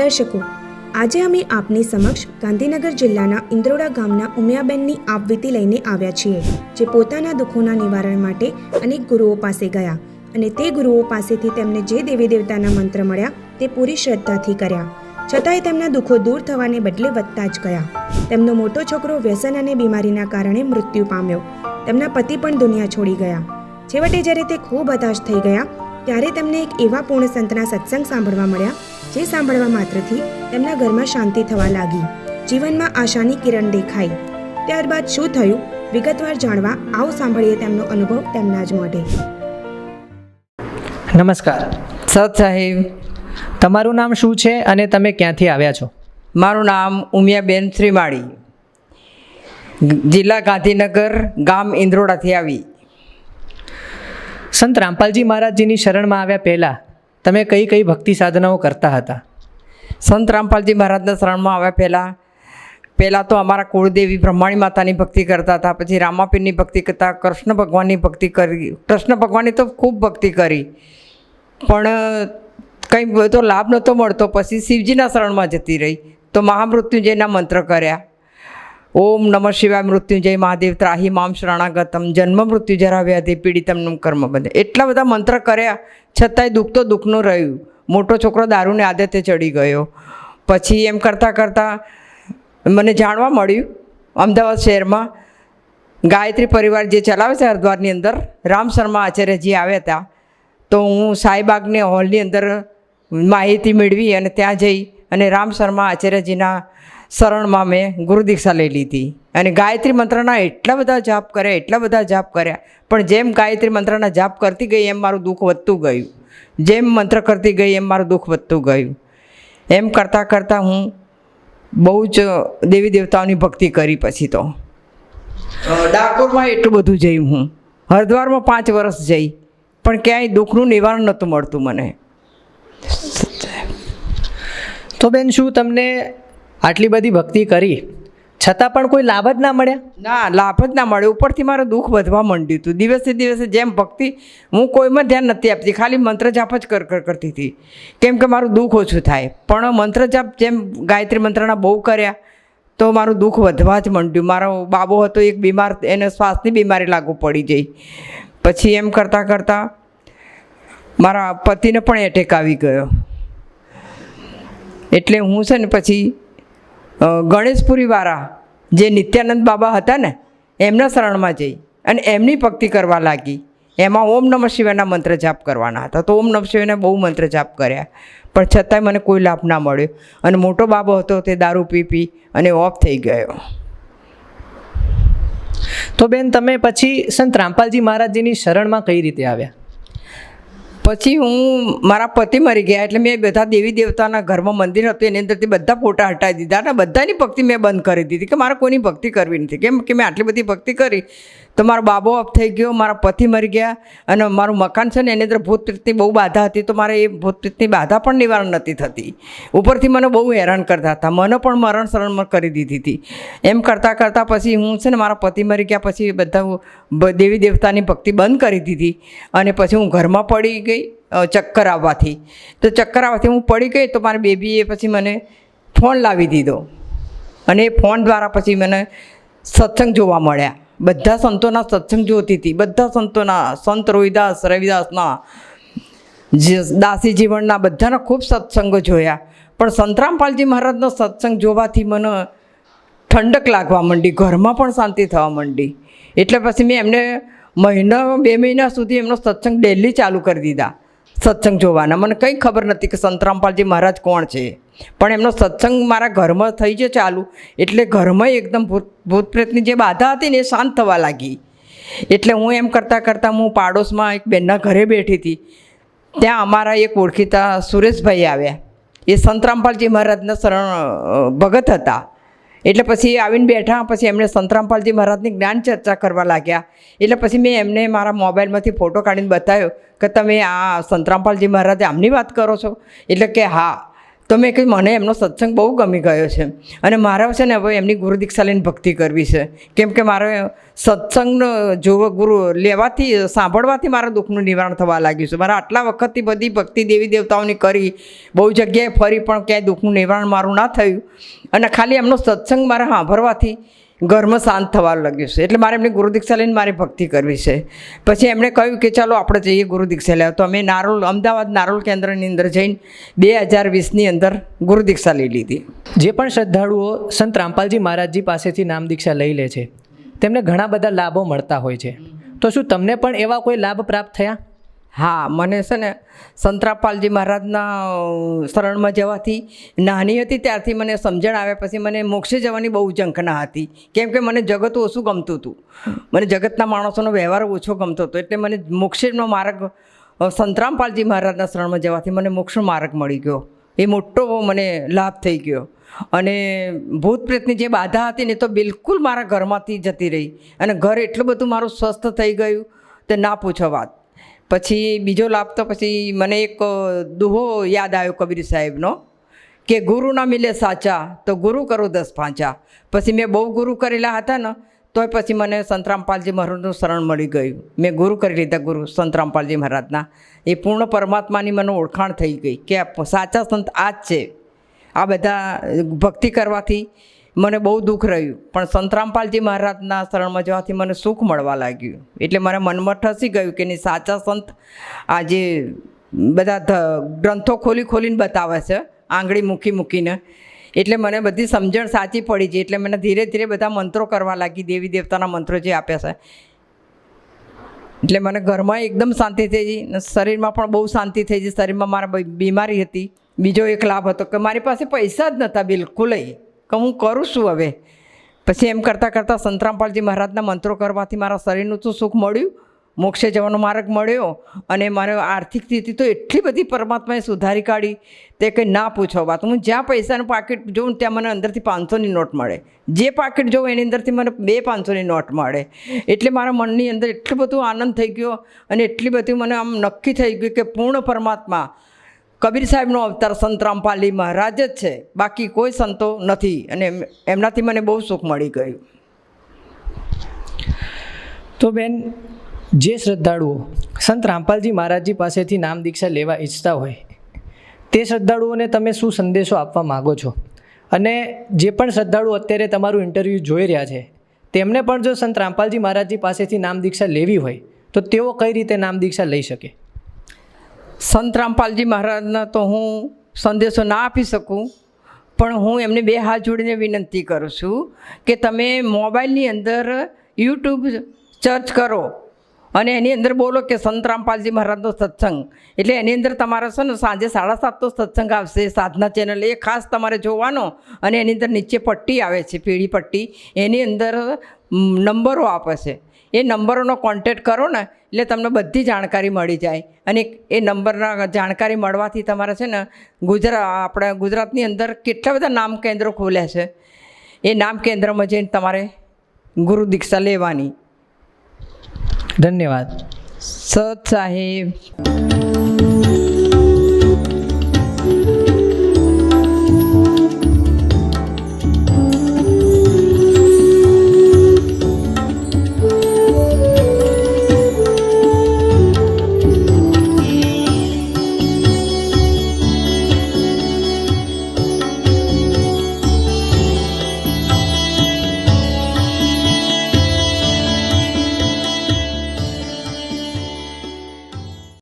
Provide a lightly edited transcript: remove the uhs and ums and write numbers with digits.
દર્શકો, આજે અમે આપની સમક્ષ ગાંધીનગર જિલ્લાના ઇન્દ્રોડા ગામના ઉમિયાબેનની આપવીતી લઈને આવ્યા છીએ, જે પોતાના દુઃખોના નિવારણ માટે અનેક ગુરુઓ પાસે ગયા અને તે ગુરુઓ પાસેથી તેમને જે દેવી દેવતાના મંત્ર મળ્યા તે પૂરી શ્રદ્ધાથી કર્યા, છતાંય તેમના દુઃખો દૂર થવાને બદલે વધતા જ ગયા. તેમનો મોટો છોકરો વ્યસન અને બીમારીના કારણે મૃત્યુ પામ્યો. તેમના પતિ પણ દુનિયા છોડી ગયા. છેવટે જ્યારે તે ખૂબ હતાશ થઈ ગયા ત્યારે તેમને એક એવા પૂર્ણ સંતના સત્સંગ સાંભળવા મળ્યા, જે સાંભળવા માત્રથી તેમના ઘરમાં શાંતિ થવા લાગી. જીવનમાં આશાની કિરણ દેખાઈ. ત્યારબાદ શું થયું વિગતવાર જાણવા આવો સાંભળીએ તેમનો અનુભવ તેમના જ મોઢે. નમસ્કાર સત સાહેબ, તમારું નામ શું છે અને તમે ક્યાંથી આવ્યા છો? મારું નામ ઉમિયાબેન શ્રીમાળી, જિલ્લા ગાંધીનગર, ગામ ઇન્દ્રોડાથી આવી. સંત રામપાલજી મહારાજજીની શરણમાં આવ્યા પહેલાં તમે કઈ કઈ ભક્તિ સાધનાઓ કરતા હતા? સંત રામપાલજી મહારાજના શરણમાં આવ્યા પહેલાં તો અમારા કુળદેવી બ્રહ્માણી માતાની ભક્તિ કરતા હતા. પછી રામાપીરની ભક્તિ કરતા, કૃષ્ણ ભગવાનની ભક્તિ કરી. કૃષ્ણ ભગવાનની તો ખૂબ ભક્તિ કરી, પણ કંઈ બધો લાભ નહોતો મળતો. પછી શિવજીના શરણમાં જતી રહી તો મહામૃત્યુંજયના મંત્ર કર્યા. ઓમ નમઃ શિવાય મૃત્યુંજય મહાદેવ ત્રાહી મામ શરણાગતમ જન્મ મૃત્યુ જરા વ્યાધિ પીડિતમનું કર્મ બંધ. એટલા બધા મંત્ર કર્યા છતાંય દુઃખ તો દુઃખનું રહ્યું. મોટો છોકરો દારૂને આદતે ચડી ગયો. પછી એમ કરતાં કરતાં મને જાણવા મળ્યું અમદાવાદ શહેરમાં ગાયત્રી પરિવાર જે ચલાવે છે હરિદ્વારની અંદર, રામ શર્મા આચાર્યજી આવ્યા હતા. તો હું સાઈબાગને હોલની અંદર માહિતી મેળવી અને ત્યાં જઈ અને રામ શર્મા આચાર્યજીના શરણમાં મેં ગુરુ દીક્ષા લઈ લીધી. અને ગાયત્રી મંત્રના એટલા બધા જાપ કર્યા, પણ જેમ ગાયત્રી મંત્રના જાપ કરતી ગઈ એમ મારું દુઃખ વધતું ગયું. જેમ મંત્ર કરતી ગઈ એમ મારું દુઃખ વધતું ગયું. એમ કરતાં કરતાં હું બહુ જ દેવી દેવતાઓની ભક્તિ કરી. પછી તો ડાકોરમાં એટલું બધું જઈ, હું હરિદ્વારમાં 5 વર્ષ જઈ, પણ ક્યાંય દુઃખનું નિવારણ નહોતું મળતું મને. તો બેન, શું તમને આટલી બધી ભક્તિ કરી છતાં પણ કોઈ લાભ જ ના મળ્યા? ના, લાભ જ ના મળ્યો. ઉપરથી મારું દુઃખ વધવા માંડ્યું હતું. દિવસે દિવસે જેમ ભક્તિ, હું કોઈમાં ધ્યાન નથી આપતી, ખાલી મંત્ર જાપ જ કરતી હતી, કેમ કે મારું દુઃખ ઓછું થાય. પણ મંત્ર જાપ જેમ ગાયત્રી મંત્રના બહુ કર્યા તો મારું દુઃખ વધવા જ માંડ્યું. મારો બાબો હતો એક બીમાર, એને શ્વાસની બીમારી લાગુ પડી ગઈ. પછી એમ કરતાં કરતાં મારા પતિને પણ એટેક આવી ગયો. એટલે હું છે ને પછી ગણેશપુરીવાળા જે નિત્યાનંદ બાબા હતા ને એમના શરણમાં જઈ અને એમની ભક્તિ કરવા લાગી. એમાં ઓમ નમઃ શિવાયના મંત્ર જાપ કરવાના હતા, તો ઓમ નમઃ શિવાયના બહુ મંત્ર જાપ કર્યા, પણ છતાંય મને કોઈ લાભ ના મળ્યો. અને મોટો બાબો હતો તે દારૂ પી અને ઓફ થઈ ગયો. તો બેન, તમે પછી સંત રામપાલજી મહારાજજીની શરણમાં કઈ રીતે આવ્યા? પછી હું, મારા પતિ મરી ગયા એટલે મેં બધા દેવી દેવતાના ઘરમાં મંદિર હતું એની અંદરથી બધા ફોટા હટાવી દીધા અને બધાની ભક્તિ મેં બંધ કરી દીધી કે મારે કોઈની ભક્તિ કરવી નથી. કેમ કે મેં આટલી બધી ભક્તિ કરી તો મારો બાબો ઓફ થઈ ગયો, મારા પતિ મરી ગયા અને મારું મકાન છે ને એની અંદર ભૂત પ્રેતની બહુ બાધા હતી. તો મારે એ ભૂત પ્રેતની બાધા પણ નિવારણ નથી થતી. ઉપરથી મને બહુ હેરાન કરતા હતા. મને પણ મરણ શરણમાં કરી દીધી હતી. એમ કરતાં કરતાં પછી હું છે ને, મારા પતિ મરી ગયા પછી બધા દેવી દેવતાની ભક્તિ બંધ કરી દીધી. અને પછી હું ઘરમાં પડી ગઈ ચક્કર આવવાથી. તો ચક્કર આવવાથી હું પડી ગઈ તો મારી બેબીએ પછી મને ફોન લાવી દીધો અને એ ફોન દ્વારા પછી મને સત્સંગ જોવા મળ્યા. બધા સંતોના સત્સંગ જોતી હતી, બધા સંતોના, સંત રોહિદાસ, રવિદાસના, દાસી જીવનના બધાના ખૂબ સત્સંગો જોયા. પણ સંત રામપાલજી મહારાજનો સત્સંગ જોવાથી મને ઠંડક લાગવા માંડી, ઘરમાં પણ શાંતિ થવા માંડી. એટલે પછી મેં એમને 2 મહિના સુધી એમનો સત્સંગ ડેલી ચાલુ કરી દીધા, સત્સંગ જોવાના. મને કંઈ ખબર નથી કે સંત રામપાલજી મહારાજ કોણ છે, પણ એમનો સત્સંગ મારા ઘરમાં થઈ જાય ચાલુ એટલે ઘરમાં એકદમ ભૂત પ્રેતની જે બાધા હતી ને એ શાંત થવા લાગી. એટલે હું એમ કરતાં કરતાં હું પાડોશમાં એક બેનના ઘરે બેઠી હતી. ત્યાં અમારા એક ઓળખીતા સુરેશભાઈ આવ્યા. એ સંત રામપાલજી મહારાજના શરણ ભગત હતા. એટલે પછી આવીને બેઠા. પછી એમણે સંત રામપાલજી મહારાજની જ્ઞાન ચર્ચા કરવા લાગ્યા. એટલે પછી મેં એમને મારા મોબાઈલમાંથી ફોટો કાઢીને બતાવ્યો કે તમે આ સંત રામપાલજી મહારાજે આમની વાત કરો છો? એટલે કે હા. તો મેં કહ્યું મને એમનો સત્સંગ બહુ ગમી ગયો છે અને મારે છે ને હવે એમની ગુરુ દીક્ષા લઈને ભક્તિ કરવી છે, કેમ કે મારે સત્સંગનો ગુરુ લેવાથી સાંભળવાથી મારા દુઃખનું નિવારણ થવા લાગ્યું છે. મારા આટલા વખતથી બધી ભક્તિ દેવી દેવતાઓની કરી, બહુ જગ્યાએ ફરી પણ ક્યાંય દુઃખનું નિવારણ મારું ના થયું અને ખાલી એમનો સત્સંગ મારે સાંભળવાથી ઘરમાં શાંત થવા લાગ્યું છે. એટલે મારે એમની ગુરુ દીક્ષા લઈને મારી ભક્તિ કરવી છે. પછી એમણે કહ્યું કે ચાલો આપણે જઈએ ગુરુ દીક્ષા લેવા. તો અમે અમદાવાદ નારોલ કેન્દ્રની અંદર જઈને 2020ની અંદર ગુરુ દીક્ષા લઈ લીધી. જે પણ શ્રદ્ધાળુઓ સંત રામપાલજી મહારાજજી પાસેથી નામ દીક્ષા લઈ લે છે તેમને ઘણા બધા લાભો મળતા હોય છે. તો શું તમને પણ એવા કોઈ લાભ પ્રાપ્ત થયા? હા, મને છે ને સંત રામપાલજી મહારાજના શરણમાં જવાથી નાની હતી ત્યારથી મને સમજણ આવ્યા પછી મને મોક્ષે જવાની બહુ ઝંખના હતી, કેમ કે મને જગત ઓછું ગમતું હતું. મને જગતના માણસોનો વ્યવહાર ઓછો ગમતો હતો. એટલે મને મોક્ષનો માર્ગ સંત રામપાલજી મહારાજના શરણમાં જવાથી મને મોક્ષનો માર્ગ મળી ગયો. એ મોટો મને લાભ થઈ ગયો અને ભૂત પ્રેતની જે બાધા હતી ને તો બિલકુલ મારા ઘરમાંથી જતી રહી અને ઘર એટલું બધું મારું સ્વસ્થ થઈ ગયું તે ના પૂછો વાત. પછી બીજો લાભ તો પછી મને એક દુહો યાદ આવ્યો કબીર સાહેબનો કે ગુરુ ના મિલે સાચા તો ગુરુ કરો 10 પાંચા. પછી મેં બહુ ગુરુ કરેલા હતા ને તોય પછી મને સંત રામપાલજી મહારાજનું શરણ મળી ગયું. મેં ગુરુ કરી લીધા ગુરુ સંત રામપાલજી મહારાજના. એ પૂર્ણ પરમાત્માની મને ઓળખાણ થઈ ગઈ કે સાચા સંત આ જ છે. આ બધા ભક્તિ કરવાથી મને બહુ દુઃખ રહ્યું પણ સંત રામપાલજી મહારાજના શરણમાં જવાથી મને સુખ મળવા લાગ્યું. એટલે મારા મનમાં ઠસી ગયું કે નહીં, સાચા સંત આ જે બધા ગ્રંથો ખોલીને બતાવે છે આંગળી મૂકીને, એટલે મને બધી સમજણ સાચી પડી છે. એટલે મને ધીરે ધીરે બધા મંત્રો કરવા લાગી, દેવી દેવતાના મંત્રો જે આપ્યા છે. એટલે મને ઘરમાં એકદમ શાંતિ થઈ ગઈ, શરીરમાં પણ બહુ શાંતિ થઈ ગઈ. શરીરમાં મારા બીમારી હતી. બીજો એક લાભ હતો કે મારી પાસે પૈસા જ નહોતા બિલકુલ, કે હું કરું શું હવે. પછી એમ કરતાં સંત રામપાલજી મહારાજના મંત્રો કરવાથી મારા શરીરનું તો સુખ મળ્યું, મોક્ષે જવાનો માર્ગ મળ્યો અને મારી આર્થિક સ્થિતિ તો એટલી બધી પરમાત્માએ સુધારી કાઢી તે કંઈ ના પૂછો વાત. હું જ્યાં પૈસાનું પાકીટ જોઉં ત્યાં મને અંદરથી 500ની નોટ મળે, જે પાકીટ જોઉં એની અંદરથી મને 2 500ની નોટ મળે. એટલે મારા મનની અંદર એટલું બધું આનંદ થઈ ગયો અને એટલી બધી મને આમ નક્કી થઈ ગયું કે પૂર્ણ પરમાત્મા કબીર સાહેબનો અવતાર સંત રામપાલજી મહારાજ જ છે, બાકી કોઈ સંતો નથી. અને એમનાથી મને બહુ સુખ મળી ગયું. તો બેન, જે શ્રદ્ધાળુઓ સંત રામપાલજી મહારાજજી પાસેથી નામ દીક્ષા લેવા ઈચ્છતા હોય તે શ્રદ્ધાળુઓને તમે શું સંદેશો આપવા માગો છો? અને જે પણ શ્રદ્ધાળુ અત્યારે તમારું ઇન્ટરવ્યૂ જોઈ રહ્યા છે તેમને પણ જો સંત રામપાલજી મહારાજજી પાસેથી નામ દીક્ષા લેવી હોય તો તેઓ કઈ રીતે નામ દીક્ષા લઈ શકે? સંત રામપાલજી મહારાજના તો હું સંદેશો ના આપી શકું, પણ હું એમને 2 હાથ જોડીને વિનંતી કરું છું કે તમે મોબાઈલની અંદર યુટ્યુબ સર્ચ કરો અને એની અંદર બોલો કે સંત રામપાલજી મહારાજનો સત્સંગ. એટલે એની અંદર તમારે છે ને સાંજે 7:30 તો સત્સંગ આવશે, સાધના ચેનલ, એ ખાસ તમારે જોવાનો. અને એની અંદર નીચે પટ્ટી આવે છે, પીળી પટ્ટી, એની અંદર નંબરો આપે છે. એ નંબરોનો કોન્ટેક્ટ કરો ને એટલે તમને બધી જાણકારી મળી જાય. અને એ નંબરના જાણકારી મળવાથી તમારે છે ને આપણા ગુજરાતની અંદર કેટલા બધા નામ કેન્દ્રો ખોલ્યા છે, એ નામ કેન્દ્રમાં જઈને તમારે ગુરુ દીક્ષા લેવાની. ધન્યવાદ. સત સાહેબ.